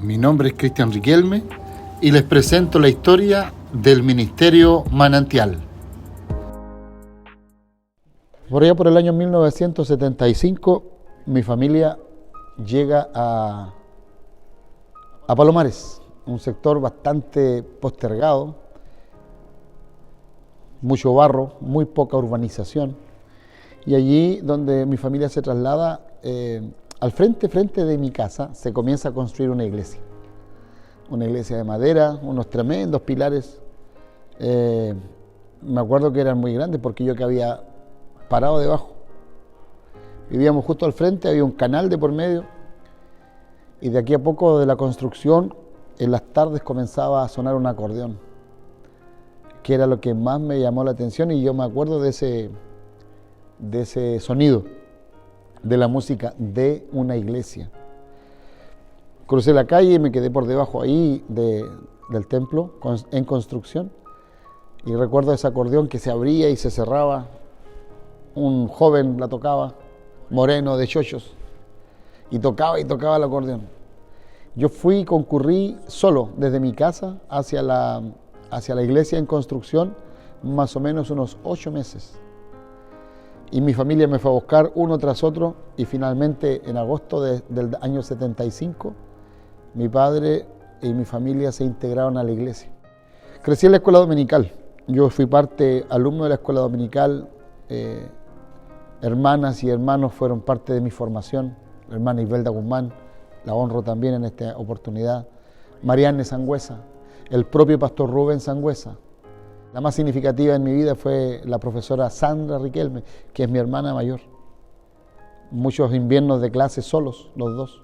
Mi nombre es Cristian Riquelme y les presento la historia del Ministerio Manantial. Por allá por el año 1975, mi familia llega a Palomares, un sector bastante postergado, mucho barro, muy poca urbanización. Y allí donde mi familia se traslada, al frente de mi casa se comienza a construir una iglesia de madera, unos tremendos pilares. Me acuerdo que eran muy grandes porque yo que había parado debajo. Vivíamos justo al frente, había un canal de por medio y de aquí a poco de la construcción, en las tardes comenzaba a sonar un acordeón, que era lo que más me llamó la atención, y yo me acuerdo de ese sonido, de la música de una iglesia. Crucé la calle y me quedé por debajo ahí del templo en construcción, y recuerdo ese acordeón que se abría y se cerraba. Un joven la tocaba, moreno, de chochos, y tocaba el acordeón. Yo concurrí solo desde mi casa hacia la iglesia en construcción, más o menos unos 8 meses. Y mi familia me fue a buscar uno tras otro, y finalmente en agosto del año 75, mi padre y mi familia se integraron a la iglesia. Crecí en la escuela dominical. Yo fui alumno de la escuela dominical. Hermanas y hermanos fueron parte de mi formación. La hermana Ibelda Guzmán, la honro también en esta oportunidad. Marianne Sangüesa, el propio pastor Rubén Sangüesa. La más significativa en mi vida fue la profesora Sandra Riquelme, que es mi hermana mayor. Muchos inviernos de clase solos, los dos.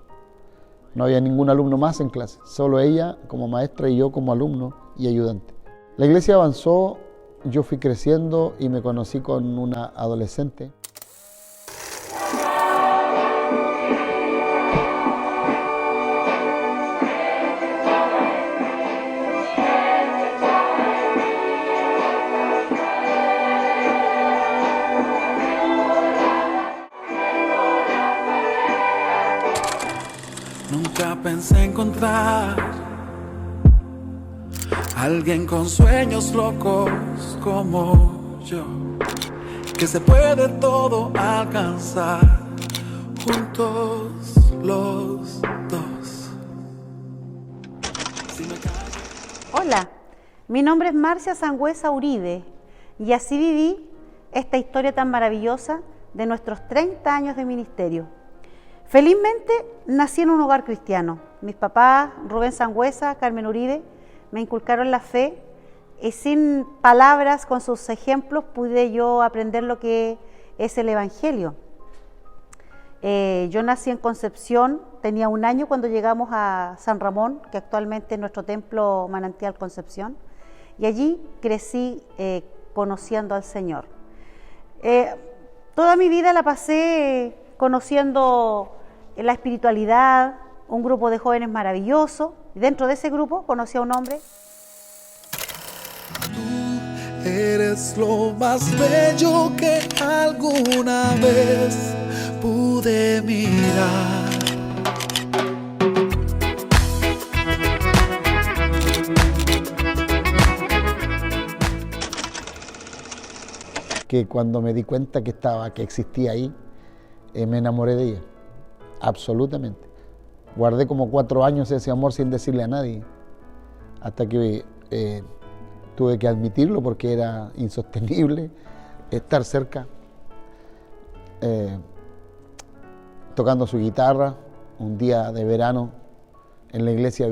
No había ningún alumno más en clase, solo ella como maestra y yo como alumno y ayudante. La iglesia avanzó, yo fui creciendo y me conocí con una adolescente. Nunca pensé encontrar alguien con sueños locos como yo, que se puede todo alcanzar juntos los dos. Hola, mi nombre es Marcia Sangüesa Uribe y así viví esta historia tan maravillosa de nuestros 30 años de ministerio. Felizmente nací en un hogar cristiano. Mis papás, Rubén Sangüesa, Carmen Uribe, me inculcaron la fe y sin palabras, con sus ejemplos, pude yo aprender lo que es el Evangelio. Yo nací en Concepción, tenía 1 año cuando llegamos a San Ramón, que actualmente es nuestro templo Manantial Concepción, y allí crecí conociendo al Señor. Toda mi vida la pasé conociendo la espiritualidad, un grupo de jóvenes maravilloso. Dentro de ese grupo conocí a un hombre. Tú eres lo más bello que alguna vez pude mirar. Que cuando me di cuenta que existía ahí, me enamoré de ella, absolutamente. Guardé como 4 años ese amor sin decirle a nadie, hasta que tuve que admitirlo porque era insostenible estar cerca, tocando su guitarra. Un día de verano en la iglesia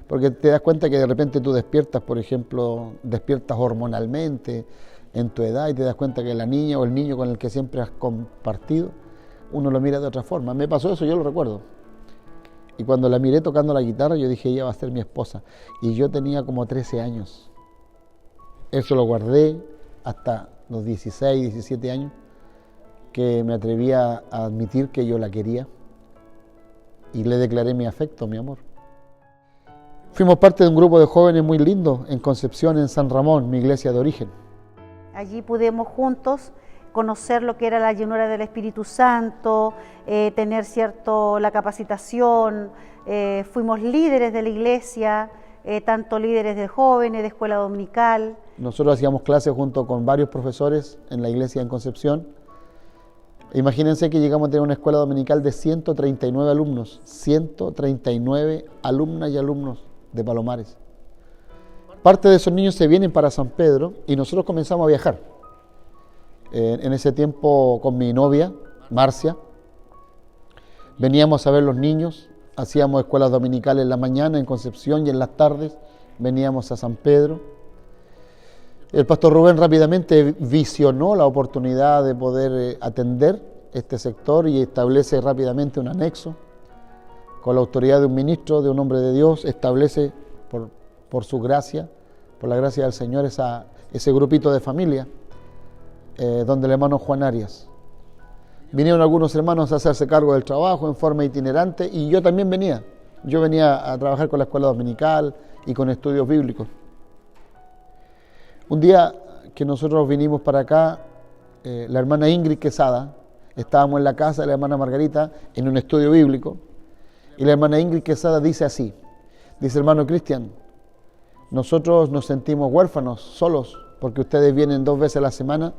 porque te das cuenta que de repente tú despiertas, por ejemplo, despiertas hormonalmente en tu edad y te das cuenta que la niña o el niño con el que siempre has compartido, uno lo mira de otra forma. Me pasó eso, yo lo recuerdo. Y cuando la miré tocando la guitarra, yo dije, ella va a ser mi esposa. Y yo tenía como 13 años. Eso lo guardé hasta los 16, 17 años, que me atreví a admitir que yo la quería y le declaré mi afecto, mi amor. Fuimos parte de un grupo de jóvenes muy lindo en Concepción, en San Ramón, mi iglesia de origen. Allí pudimos juntos conocer lo que era la llenura del Espíritu Santo, tener la capacitación. Fuimos líderes de la iglesia, tanto líderes de jóvenes, de escuela dominical. Nosotros hacíamos clases junto con varios profesores en la iglesia en Concepción. Imagínense que llegamos a tener una escuela dominical de 139 alumnos, 139 alumnas y alumnos de Palomares. Parte de esos niños se vienen para San Pedro y nosotros comenzamos a viajar. En ese tiempo con mi novia, Marcia, veníamos a ver los niños, hacíamos escuelas dominicales en la mañana en Concepción y en las tardes veníamos a San Pedro. El pastor Rubén rápidamente visionó la oportunidad de poder atender este sector y establece rápidamente un anexo con la autoridad de un ministro, de un hombre de Dios, establece por su gracia, por la gracia del Señor, ese grupito de familia, donde el hermano Juan Arias. Vinieron algunos hermanos a hacerse cargo del trabajo en forma itinerante y yo también venía. Yo venía a trabajar con la escuela dominical y con estudios bíblicos. Un día que nosotros vinimos para acá, la hermana Ingrid Quesada, estábamos en la casa de la hermana Margarita en un estudio bíblico y la hermana Ingrid Quesada dice así, dice: hermano Cristian, nosotros nos sentimos huérfanos, solos, porque ustedes vienen 2 veces a la semana,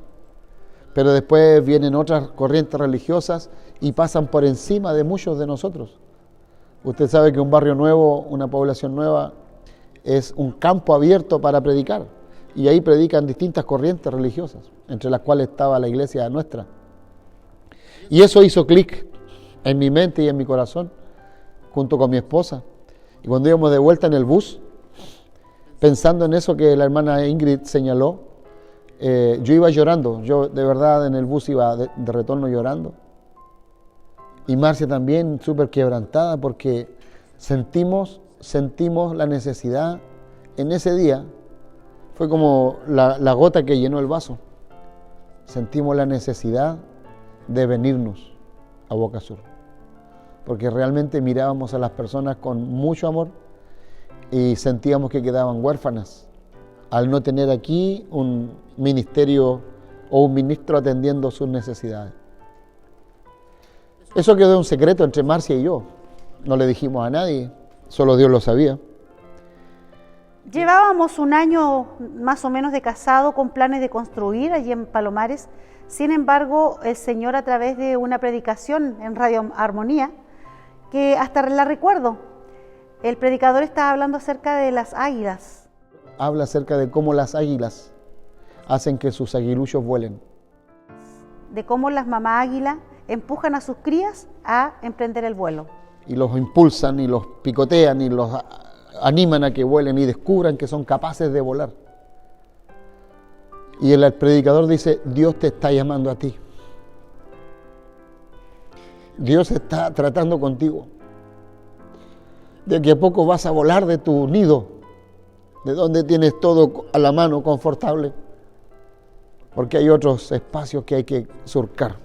pero después vienen otras corrientes religiosas y pasan por encima de muchos de nosotros. Usted sabe que un barrio nuevo, una población nueva, es un campo abierto para predicar. Y ahí predican distintas corrientes religiosas, entre las cuales estaba la iglesia nuestra. Y eso hizo clic en mi mente y en mi corazón, junto con mi esposa. Y cuando íbamos de vuelta en el bus, pensando en eso que la hermana Ingrid señaló, yo iba llorando. Yo de verdad en el bus iba de retorno llorando. Y Marcia también súper quebrantada porque sentimos la necesidad en ese día. Fue como la gota que llenó el vaso. Sentimos la necesidad de venirnos a Boca Sur, porque realmente mirábamos a las personas con mucho amor y sentíamos que quedaban huérfanas al no tener aquí un ministerio o un ministro atendiendo sus necesidades. Eso quedó un secreto entre Marcia y yo. No le dijimos a nadie, solo Dios lo sabía. Llevábamos un año más o menos de casado con planes de construir allí en Palomares. Sin embargo, el Señor, a través de una predicación en Radio Armonía, que hasta la recuerdo, el predicador estaba hablando acerca de las águilas. Habla acerca de cómo las águilas hacen que sus aguiluchos vuelen. De cómo las mamás águilas empujan a sus crías a emprender el vuelo. Y los impulsan y los picotean y los animan a que vuelen y descubran que son capaces de volar. Y el predicador dice: Dios te está llamando a ti. Dios está tratando contigo. De que a poco vas a volar de tu nido, de donde tienes todo a la mano, confortable. Porque hay otros espacios que hay que surcar.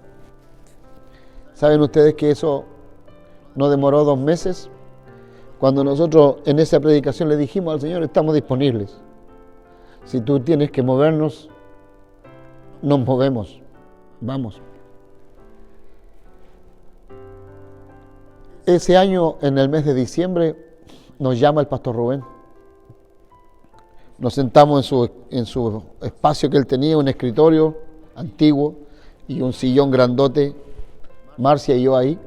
¿Saben ustedes que eso no demoró 2 meses? Cuando nosotros en esa predicación le dijimos al Señor: estamos disponibles. Si tú tienes que movernos, nos movemos. Vamos. Ese año, en el mes de diciembre, nos llama el pastor Rubén. Nos sentamos en su espacio que él tenía, un escritorio antiguo y un sillón grandote, Marcia y yo ahí.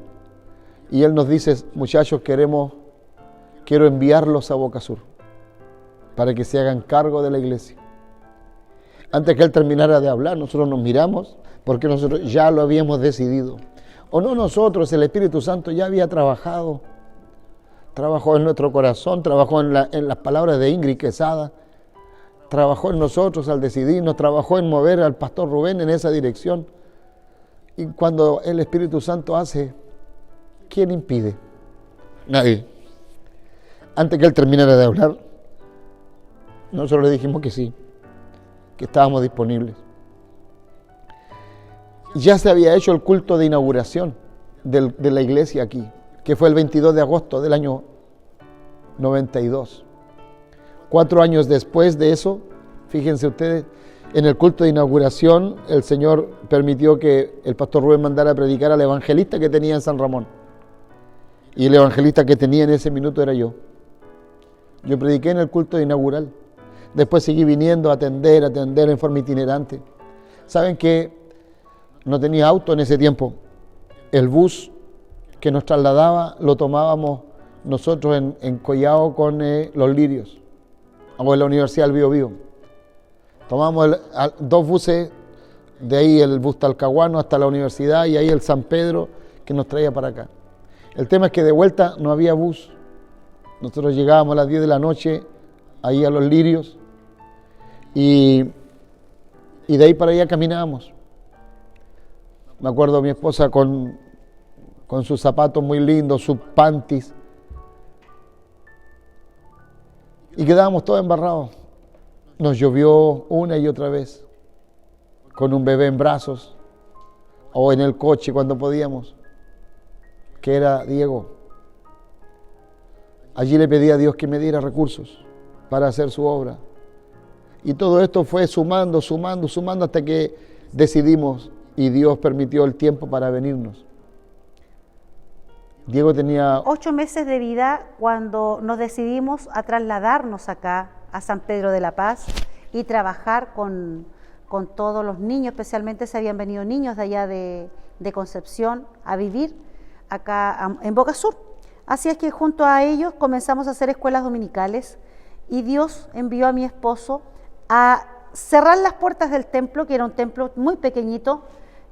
Y él nos dice: muchachos, quiero enviarlos a Boca Sur para que se hagan cargo de la iglesia. Antes que él terminara de hablar, nosotros nos miramos, porque nosotros ya lo habíamos decidido. O no nosotros, el Espíritu Santo ya había trabajado. Trabajó en nuestro corazón, trabajó en las palabras de Ingrid Quesada, trabajó en nosotros al decidirnos, trabajó en mover al pastor Rubén en esa dirección. Y cuando el Espíritu Santo hace, ¿quién impide? Nadie. Antes que él terminara de hablar, nosotros le dijimos que sí, que estábamos disponibles. Ya se había hecho el culto de inauguración de la iglesia aquí, que fue el 22 de agosto del año 92. 4 años después de eso, fíjense ustedes, En el culto de inauguración, el Señor permitió que el pastor Rubén mandara a predicar al evangelista que tenía en San Ramón. Y el evangelista que tenía en ese minuto era yo. Yo prediqué en el culto inaugural. Después seguí viniendo a atender en forma itinerante. ¿Saben que no tenía auto en ese tiempo? El bus que nos trasladaba lo tomábamos nosotros en Collao con Los Lirios, o en la Universidad del Biobío. Tomábamos 2 buses, de ahí el bus Talcahuano hasta la universidad y ahí el San Pedro que nos traía para acá. El tema es que de vuelta no había bus. Nosotros llegábamos a las 10 de la noche ahí a Los Lirios y de ahí para allá caminábamos. Me acuerdo mi esposa con sus zapatos muy lindos, sus panties, y quedábamos todos embarrados. Nos llovió una y otra vez, con un bebé en brazos, o en el coche cuando podíamos, que era Diego. Allí le pedí a Dios que me diera recursos para hacer su obra. Y todo esto fue sumando hasta que decidimos y Dios permitió el tiempo para venirnos. Diego tenía 8 meses de vida cuando nos decidimos a trasladarnos acá a San Pedro de la Paz y trabajar con todos los niños, especialmente se habían venido niños de allá de Concepción a vivir acá en Boca Sur. Así es que junto a ellos comenzamos a hacer escuelas dominicales y Dios envió a mi esposo a cerrar las puertas del templo, que era un templo muy pequeñito,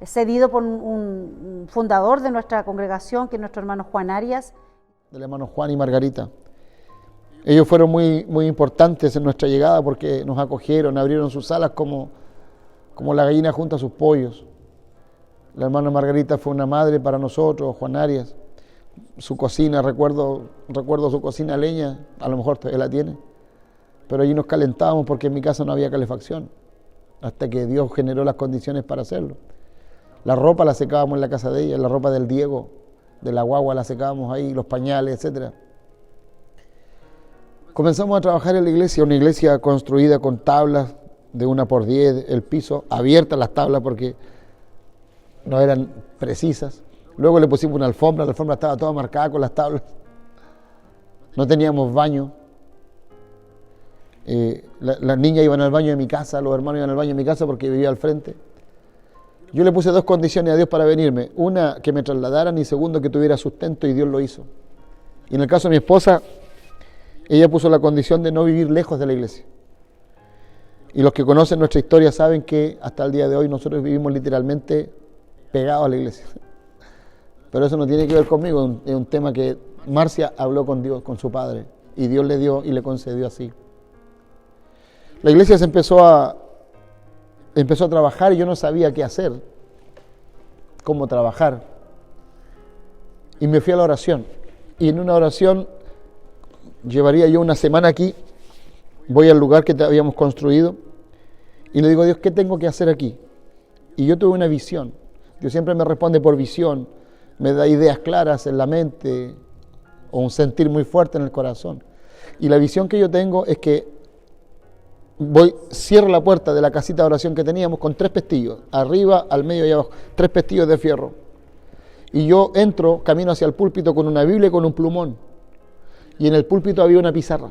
cedido por un fundador de nuestra congregación, que es nuestro hermano Juan Arias. Del hermano Juan y Margarita. Ellos fueron muy, muy importantes en nuestra llegada porque nos acogieron, abrieron sus alas como la gallina junto a sus pollos. La hermana Margarita fue una madre para nosotros, Juan Arias. Su cocina, recuerdo su cocina a leña, a lo mejor todavía la tiene, pero allí nos calentábamos porque en mi casa no había calefacción, hasta que Dios generó las condiciones para hacerlo. La ropa la secábamos en la casa de ella, la ropa del Diego, de la guagua la secábamos ahí, los pañales, etc. Comenzamos a trabajar en la iglesia, una iglesia construida con tablas de 1x10, el piso, abiertas las tablas porque no eran precisas. Luego le pusimos una alfombra, la alfombra estaba toda marcada con las tablas. No teníamos baño. Las niñas iban al baño de mi casa, los hermanos iban al baño de mi casa porque vivía al frente. Yo le puse 2 condiciones a Dios para venirme. Una, que me trasladaran, y segundo, que tuviera sustento, y Dios lo hizo. Y en el caso de mi esposa, ella puso la condición de no vivir lejos de la iglesia. Y los que conocen nuestra historia saben que hasta el día de hoy nosotros vivimos literalmente pegados a la iglesia. Pero eso no tiene que ver conmigo, es un tema que Marcia habló con Dios, con su padre, y Dios le dio y le concedió así. La iglesia empezó a trabajar y yo no sabía qué hacer, cómo trabajar. Y me fui a la oración. Y en una oración, llevaría yo una semana aquí, voy al lugar que habíamos construido, y le digo a Dios, ¿qué tengo que hacer aquí? Y yo tuve una visión. Dios siempre me responde por visión, me da ideas claras en la mente o un sentir muy fuerte en el corazón. Y la visión que yo tengo es que cierro la puerta de la casita de oración que teníamos con 3 pestillos, arriba, al medio y abajo, 3 pestillos de fierro. Y yo entro, camino hacia el púlpito con una Biblia y con un plumón. Y en el púlpito había una pizarra.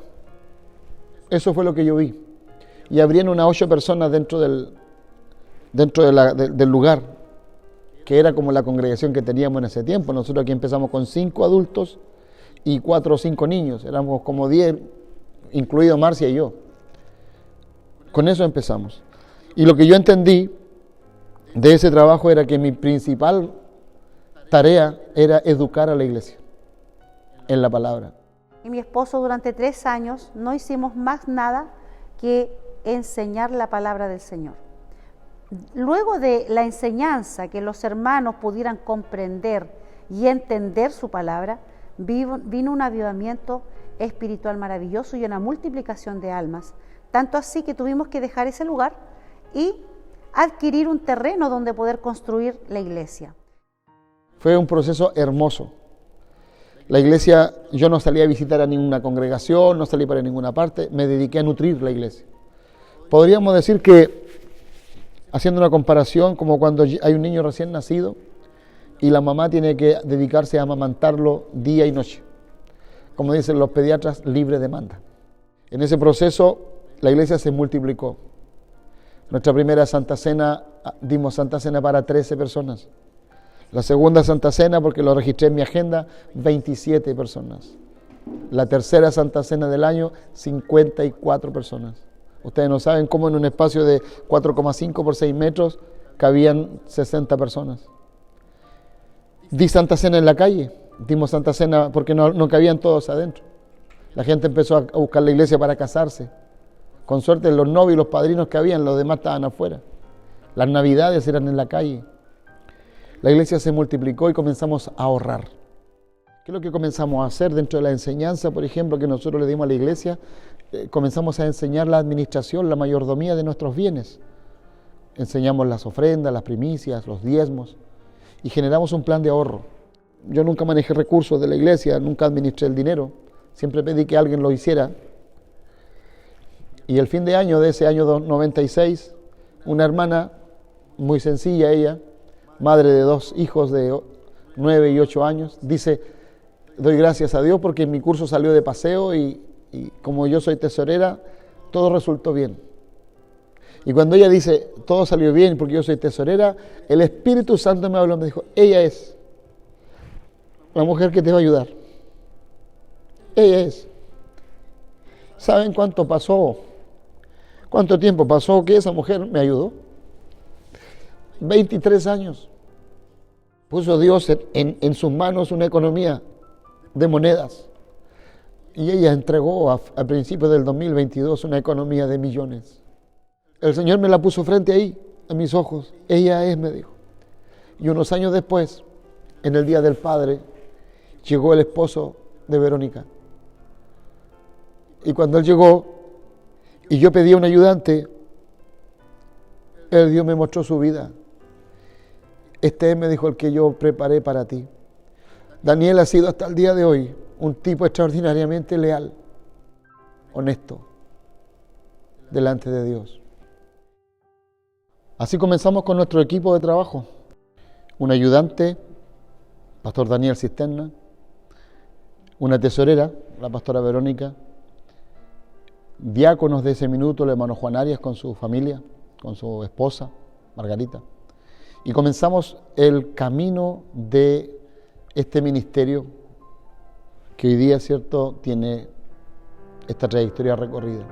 Eso fue lo que yo vi. Y habrían unas 8 personas dentro del lugar, que era como la congregación que teníamos en ese tiempo. Nosotros aquí empezamos con 5 adultos y 4 o 5 niños. Éramos como 10, incluido Marcia y yo. Con eso empezamos. Y lo que yo entendí de ese trabajo era que mi principal tarea era educar a la iglesia en la palabra. Y mi esposo durante 3 años no hicimos más nada que enseñar la palabra del Señor. Luego de la enseñanza, que los hermanos pudieran comprender y entender su palabra, vino un avivamiento espiritual maravilloso y una multiplicación de almas. Tanto así que tuvimos que dejar ese lugar y adquirir un terreno donde poder construir la iglesia. Fue un proceso hermoso. La iglesia, yo no salí a visitar a ninguna congregación, no salí para ninguna parte, me dediqué a nutrir la iglesia. Podríamos decir que haciendo una comparación como cuando hay un niño recién nacido y la mamá tiene que dedicarse a amamantarlo día y noche. Como dicen los pediatras, libre demanda. En ese proceso la iglesia se multiplicó. Nuestra primera Santa Cena, dimos Santa Cena para 13 personas. La segunda Santa Cena, porque lo registré en mi agenda, 27 personas. La tercera Santa Cena del año, 54 personas. Ustedes no saben cómo en un espacio de 4,5 por 6 metros cabían 60 personas. Di Santa Cena en la calle, dimos Santa Cena porque no cabían todos adentro. La gente empezó a buscar la iglesia para casarse. Con suerte los novios y los padrinos que habían, los demás estaban afuera. Las navidades eran en la calle. La iglesia se multiplicó y comenzamos a ahorrar. ¿Qué es lo que comenzamos a hacer dentro de la enseñanza, por ejemplo, que nosotros le dimos a la iglesia? Comenzamos a enseñar la administración, la mayordomía de nuestros bienes. Enseñamos las ofrendas, las primicias, los diezmos y generamos un plan de ahorro. Yo nunca manejé recursos de la iglesia, nunca administré el dinero, siempre pedí que alguien lo hiciera. Y el fin de año de ese año 96, una hermana muy sencilla, ella, madre de 2 hijos de 9 y 8 años, dice: doy gracias a Dios porque mi curso salió de paseo y como yo soy tesorera, todo resultó bien. Y cuando ella dice, todo salió bien porque yo soy tesorera, el Espíritu Santo me habló, me dijo, ella es la mujer que te va a ayudar. Ella es. ¿Saben cuánto pasó? ¿Cuánto tiempo pasó que esa mujer me ayudó? 23 años. Puso Dios en sus manos una economía de monedas. Y ella entregó a principios del 2022 una economía de millones. El Señor me la puso frente ahí, a mis ojos. Ella es, me dijo. Y unos años después, en el Día del Padre, llegó el esposo de Verónica. Y cuando él llegó, y yo pedí a un ayudante, Dios me mostró su vida. Este es, me dijo, el que yo preparé para ti. Daniel ha sido hasta el día de hoy un tipo extraordinariamente leal, honesto, delante de Dios. Así comenzamos con nuestro equipo de trabajo. Un ayudante, Pastor Daniel Cisterna, una tesorera, la pastora Verónica, diáconos de ese minuto, el hermano Juan Arias con su familia, con su esposa, Margarita. Y comenzamos el camino de este ministerio que hoy día, ¿cierto?, tiene esta trayectoria recorrida.